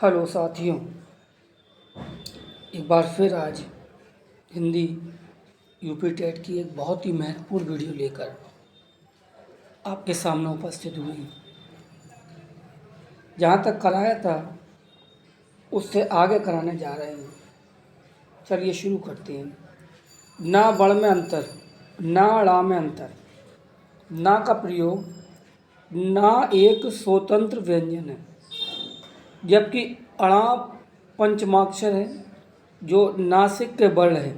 Hello साथियों, एक बार फिर आज हिंदी यूपी टेट की एक बहुत ही महत्वपूर्ण वीडियो लेकर आपके सामने उपस्थित हुई हूँ। जहाँ तक कराया था उससे आगे कराने जा रहे हैं। चलिए शुरू करते हैं। ना बड़ में अंतर, ना ड़ा में अंतर। ना का प्रयोग ना एक स्वतंत्र व्यंजन है, जबकि अणा पंचमाक्षर है जो नासिक के वर्ण है।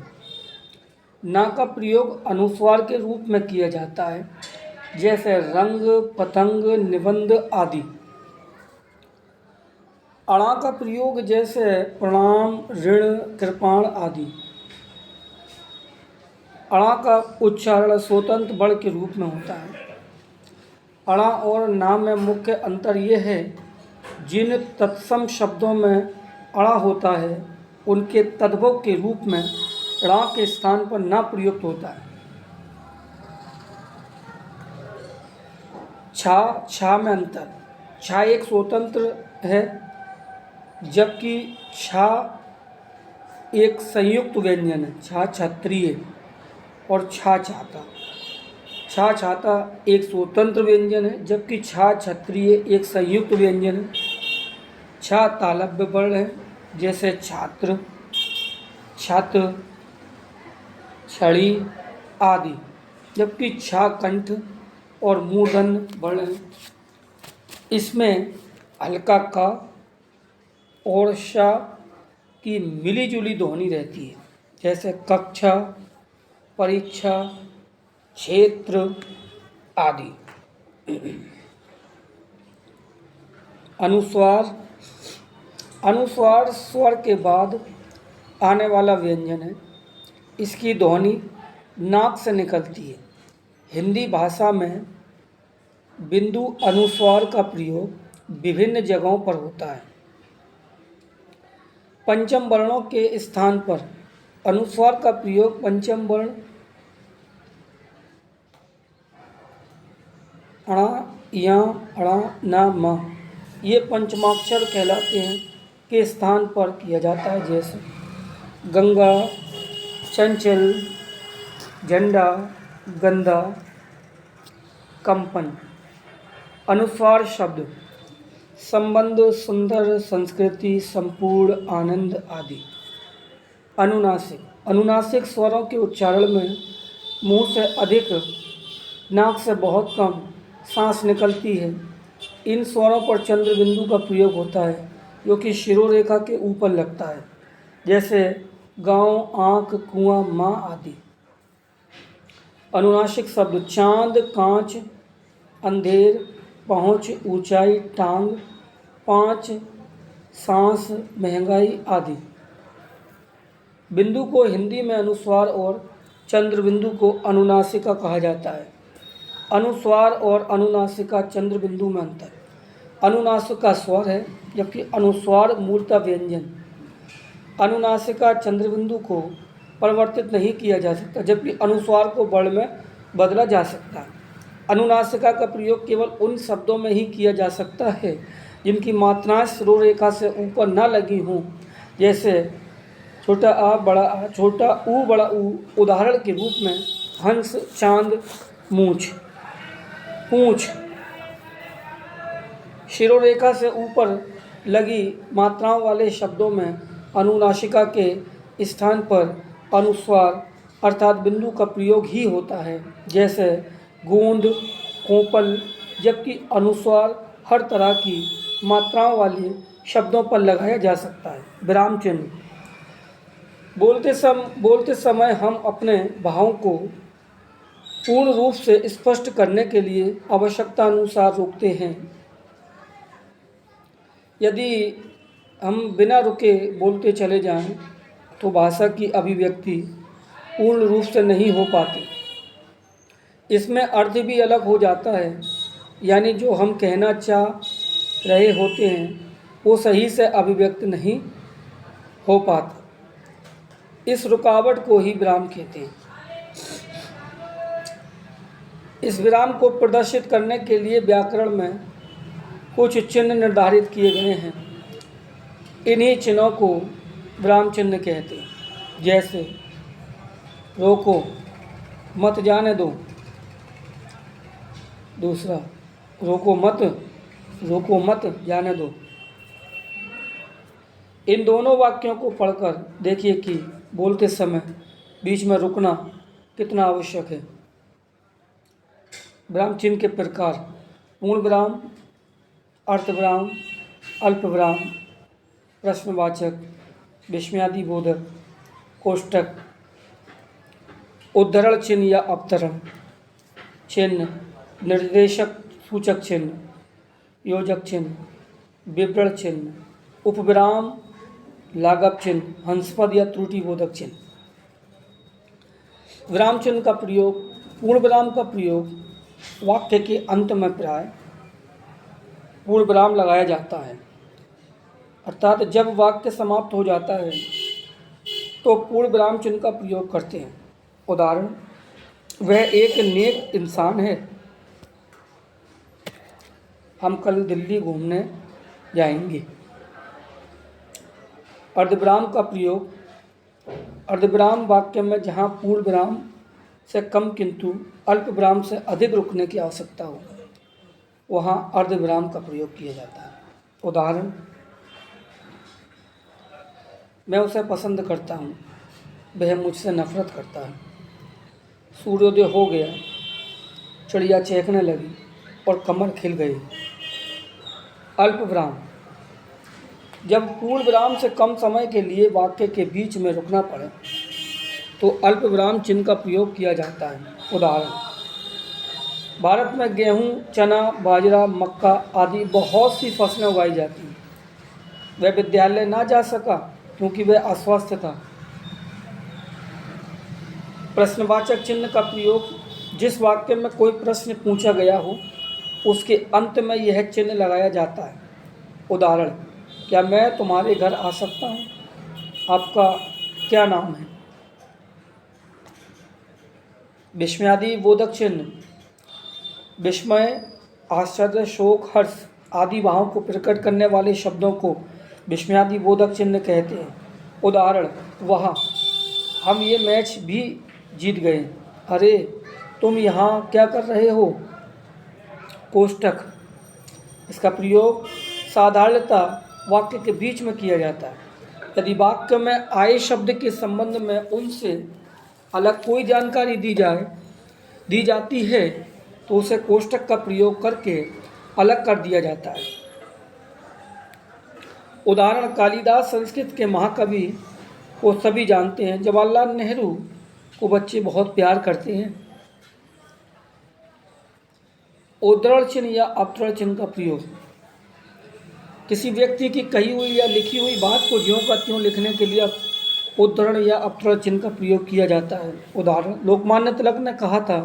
ना का प्रयोग अनुस्वार के रूप में किया जाता है, जैसे रंग, पतंग, निबंध आदि। अणा का प्रयोग जैसे प्रणाम, ऋण, कृपाण आदि। अणा का उच्चारण स्वतंत्र वर्ण के रूप में होता है। अणा और ना में मुख्य अंतर यह है, जिन तत्सम शब्दों में अणा होता है उनके तद्भव के रूप में णा के स्थान पर ना प्रयुक्त होता है। छा, छा में अंतर। छा एक स्वतंत्र है, जबकि छा एक संयुक्त व्यंजन है। छा क्षत्रिय और छा छाता। छा छाता एक स्वतंत्र व्यंजन है, जबकि छा क्षत्रिय एक संयुक्त व्यंजन है। छा तालव्य वर्ण है, जैसे छात्र, छात्र, छड़ी आदि, जबकि छा कंठ और मूर्धन्य वर्ण है। इसमें हल्का का और शा की मिली जुली ध्वनि रहती है, जैसे कक्षा, परीक्षा, क्षेत्र आदि। अनुस्वार। अनुस्वार स्वर के बाद आने वाला व्यंजन है। इसकी ध्वनि नाक से निकलती है। हिंदी भाषा में बिंदु अनुस्वार का प्रयोग विभिन्न जगहों पर होता है। पंचम वर्णों के स्थान पर अनुस्वार का प्रयोग पंचम वर्ण अणा, या, अणा, ना, मा ये पंचमाक्षर कहलाते हैं के स्थान पर किया जाता है, जैसे गंगा, चंचल, झंडा, गंधा, कंपन। अनुस्वार शब्द संबंध, सुंदर, संस्कृति, संपूर्ण, आनंद आदि। अनुनासिक। अनुनासिक स्वरों के उच्चारण में मुंह से अधिक, नाक से बहुत कम सांस निकलती है। इन स्वरों पर चंद्र बिंदु का प्रयोग होता है, जो कि शिरोरेखा के ऊपर लगता है, जैसे गांव, आँख, कुआं, माँ आदि। अनुनासिक शब्द चांद, कांच, अंधेर, पहुँच, ऊंचाई, टांग, पाँच, सांस, महंगाई आदि। बिंदु को हिंदी में अनुस्वार और चंद्र बिंदु को अनुनासिका कहा जाता है। अनुस्वार और अनुनासिका चंद्र बिंदु में अंतर। अनुनासिका स्वर है, जबकि अनुस्वार मूलतः व्यंजन। अनुनासिका चंद्र बिंदु को परिवर्तित नहीं किया जा सकता, जबकि अनुस्वार को वर्ण में बदला जा सकता है। अनुनासिका का प्रयोग केवल उन शब्दों में ही किया जा सकता है जिनकी मात्राएं शिरोरेखा से ऊपर न लगी हों, जैसे छोटा आ, बड़ा आ, छोटा ऊ, बड़ा ऊ। उदाहरण के रूप में हंस, चांद, मूछ, पूंछ। शिरोरेखा से ऊपर लगी मात्राओं वाले शब्दों में अनुनासिका के स्थान पर अनुस्वार अर्थात बिंदु का प्रयोग ही होता है, जैसे गोंद, कोपल। जबकि अनुस्वार हर तरह की मात्राओं वाले शब्दों पर लगाया जा सकता है। विराम चिन्ह। बोलते समय हम अपने भावों को पूर्ण रूप से स्पष्ट करने के लिए आवश्यकता अनुसार रोकते हैं। यदि हम बिना रुके बोलते चले जाएं, तो भाषा की अभिव्यक्ति पूर्ण रूप से नहीं हो पाती। इसमें अर्थ भी अलग हो जाता है, यानी जो हम कहना चाह रहे होते हैं वो सही से अभिव्यक्त नहीं हो पाता। इस रुकावट को ही विराम कहते हैं। इस विराम को प्रदर्शित करने के लिए व्याकरण में कुछ चिन्ह निर्धारित किए गए हैं। इन्हीं चिन्हों को विराम चिन्ह कहते हैं। जैसे रोको, मत जाने दो। दूसरा, रोको मत जाने दो। इन दोनों वाक्यों को पढ़कर देखिए कि बोलते समय बीच में रुकना कितना आवश्यक है। विराम चिन्ह के प्रकार: पूर्ण विराम, अर्धविराम, अल्पविराम, प्रश्नवाचक, विस्मयादिबोधक, कोष्ठक, उद्धरण चिन्ह या अवतरण चिन्ह, निर्देशक सूचक चिन्ह, योजक चिन्ह, विवरण चिन्ह, उपविराम, लाघव चिन्ह, हंसपद या त्रुटिबोधक चिन्ह। विराम चिन्ह का प्रयोग: पूर्ण विराम का प्रयोग वाक्य के अंत में प्राय पूर्ण विराम लगाया जाता है, अर्थात जब वाक्य समाप्त हो जाता है तो पूर्ण विराम चिन्ह का प्रयोग करते हैं। उदाहरण: वह एक नेक इंसान है। हम कल दिल्ली घूमने जाएंगे। अर्धविराम का प्रयोग: अर्धविराम वाक्य में जहाँ पूर्ण विराम से कम किंतु अल्प विराम से अधिक रुकने की आवश्यकता हो, वहाँ अर्धविराम का प्रयोग किया जाता है। उदाहरण: मैं उसे पसंद करता हूँ, वह मुझसे नफरत करता है। सूर्योदय हो गया, चिड़िया चहकने लगी और कमर खिल गई। अल्प विराम: जब पूर्ण विराम से कम समय के लिए वाक्य के बीच में रुकना पड़े तो अल्प विराम चिन्ह का प्रयोग किया जाता है। उदाहरण: भारत में गेहूँ, चना, बाजरा, मक्का आदि बहुत सी फसलें उगाई जाती हैं। वह विद्यालय ना जा सका क्योंकि वह अस्वस्थ था। प्रश्नवाचक चिन्ह का प्रयोग: जिस वाक्य में कोई प्रश्न पूछा गया हो उसके अंत में यह चिन्ह लगाया जाता है। उदाहरण: क्या मैं तुम्हारे घर आ सकता हूँ? आपका क्या नाम है? विस्मयादिबोधक चिन्ह: विस्मय, आश्चर्य, शोक, हर्ष आदि भावों को प्रकट करने वाले शब्दों को विस्मयादिबोधक चिन्ह कहते हैं। उदाहरण: वह, हम ये मैच भी जीत गए। अरे, तुम यहाँ क्या कर रहे हो? कोष्ठक: इसका प्रयोग साधारणतः वाक्य के बीच में किया जाता है। यदि वाक्य में आए शब्द के संबंध में उनसे अलग कोई जानकारी दी जाती है तो उसे कोष्ठक का प्रयोग करके अलग कर दिया जाता है। उदाहरण: कालिदास संस्कृत के महाकवि को सभी जानते हैं। जवाहरलाल नेहरू को बच्चे बहुत प्यार करते हैं। उद्धरण चिन्ह या अवतरण चिन्ह का प्रयोग: किसी व्यक्ति की कही हुई या लिखी हुई बात को ज्यों का त्यों लिखने के लिए उद्धरण या अवतरण चिन्ह का प्रयोग किया जाता है। उदाहरण: लोकमान्य तिलक ने कहा था,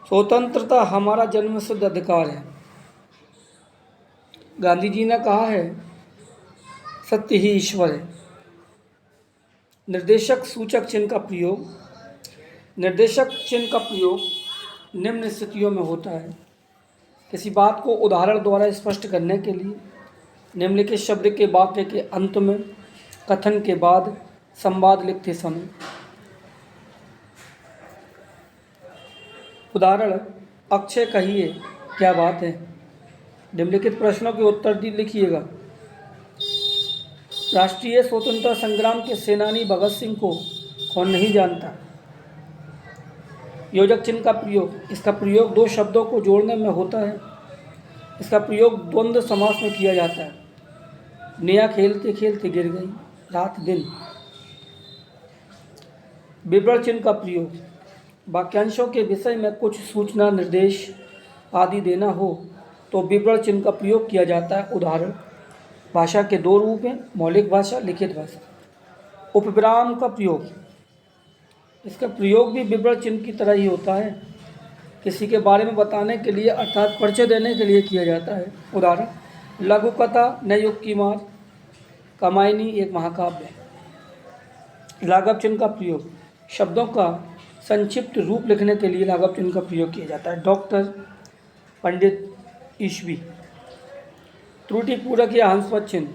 स्वतंत्रता हमारा जन्मसिद्ध अधिकार है। गांधी जी ने कहा है, सत्य ही ईश्वर है। निर्देशक सूचक चिन्ह का प्रयोग: निर्देशक चिन्ह का प्रयोग निम्न स्थितियों में होता है। किसी बात को उदाहरण द्वारा स्पष्ट करने के लिए, निम्नलिखित शब्द के वाक्य के अंत में, कथन के बाद, संवाद लिखते समय। उदाहरण: अक्षय कहिए, क्या बात है? निम्नलिखित प्रश्नों के उत्तर लिखिएगा। राष्ट्रीय स्वतंत्रता संग्राम के सेनानी भगत सिंह को कौन नहीं जानता? योजक चिन्ह का प्रयोग: इसका प्रयोग दो शब्दों को जोड़ने में होता है। इसका प्रयोग द्वंद्व समास में किया जाता है। नेहा खेलते खेलते गिर गई, रात दिन। विवरण चिन्ह का प्रयोग: वाक्यांशों के विषय में कुछ सूचना, निर्देश आदि देना हो तो विवरण चिन्ह का प्रयोग किया जाता है। उदाहरण: भाषा के दो रूप हैं, मौलिक भाषा, लिखित भाषा। उपविराम का प्रयोग: इसका प्रयोग भी विवरण चिन्ह की तरह ही होता है। किसी के बारे में बताने के लिए अर्थात परिचय देने के लिए किया जाता है। उदाहरण: लघु कथा न युग की मार, कामायनी एक महाकाव्य। लाघव चिन्ह का प्रयोग: शब्दों का संक्षिप्त रूप लिखने के लिए लाघव चिन्ह का प्रयोग किया जाता है। डॉक्टर, पंडित, ईस्वी। त्रुटिपूरक या हंसपद चिन्ह: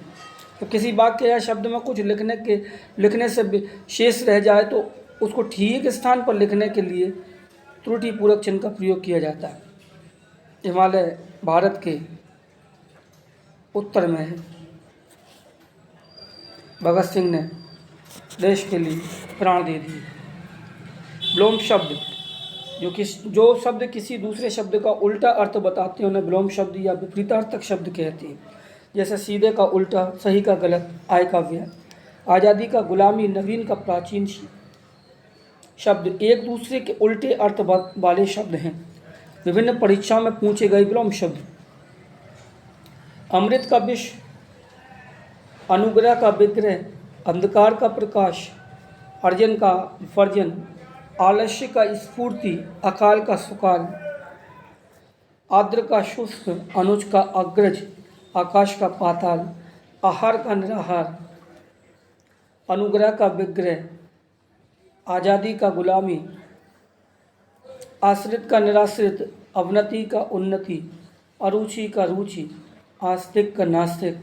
तो किसी वाक्य या शब्द में कुछ लिखने से शेष रह जाए तो उसको ठीक स्थान पर लिखने के लिए त्रुटिपूरक चिन्ह का प्रयोग किया जाता है। हिमालय भारत के उत्तर में है। भगत सिंह ने देश के लिए प्राण दे दिए। विलोम शब्द जो शब्द किसी दूसरे शब्द का उल्टा अर्थ बताते हैं उन्हें विलोम शब्द या विपरीतार्थक शब्द कहते हैं। जैसे सीधे का उल्टा, सही का गलत, आय का व्यय, आज़ादी का गुलामी, नवीन का प्राचीन शब्द एक दूसरे के उल्टे अर्थ वाले शब्द हैं। विभिन्न परीक्षाओं में पूछे गए विलोम शब्द: अमृत का विष, अनुग्रह का विग्रह, अंधकार का प्रकाश, अर्जन का विपर्जन, आलस्य का स्फूर्ति, अकाल का सुकाल, आर्द्र का शुष्क, अनुज का अग्रज, आकाश का पाताल, आहार का निराहार, अनुग्रह का विग्रह, आज़ादी का गुलामी, आश्रित का निराश्रित, अवनति का उन्नति, अरुचि का रुचि, आस्तिक का नास्तिक,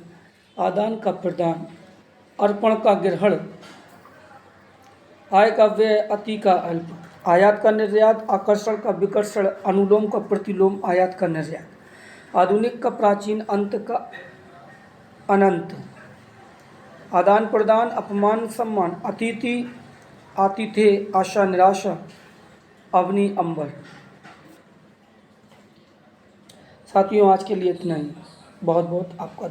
आदान का प्रदान, अर्पण का ग्रहण, आय का व्यय, अति का अल्प, आयात का निर्यात, आकर्षण का विकर्षण, अनुलोम का प्रतिलोम, आयात का निर्यात, आधुनिक का प्राचीन, अंत का अनंत, आदान प्रदान, अपमान सम्मान, अतिथि आतिथ्य, आशा निराशा, अवनी अंबर। साथियों, आज के लिए इतना ही। बहुत बहुत आपका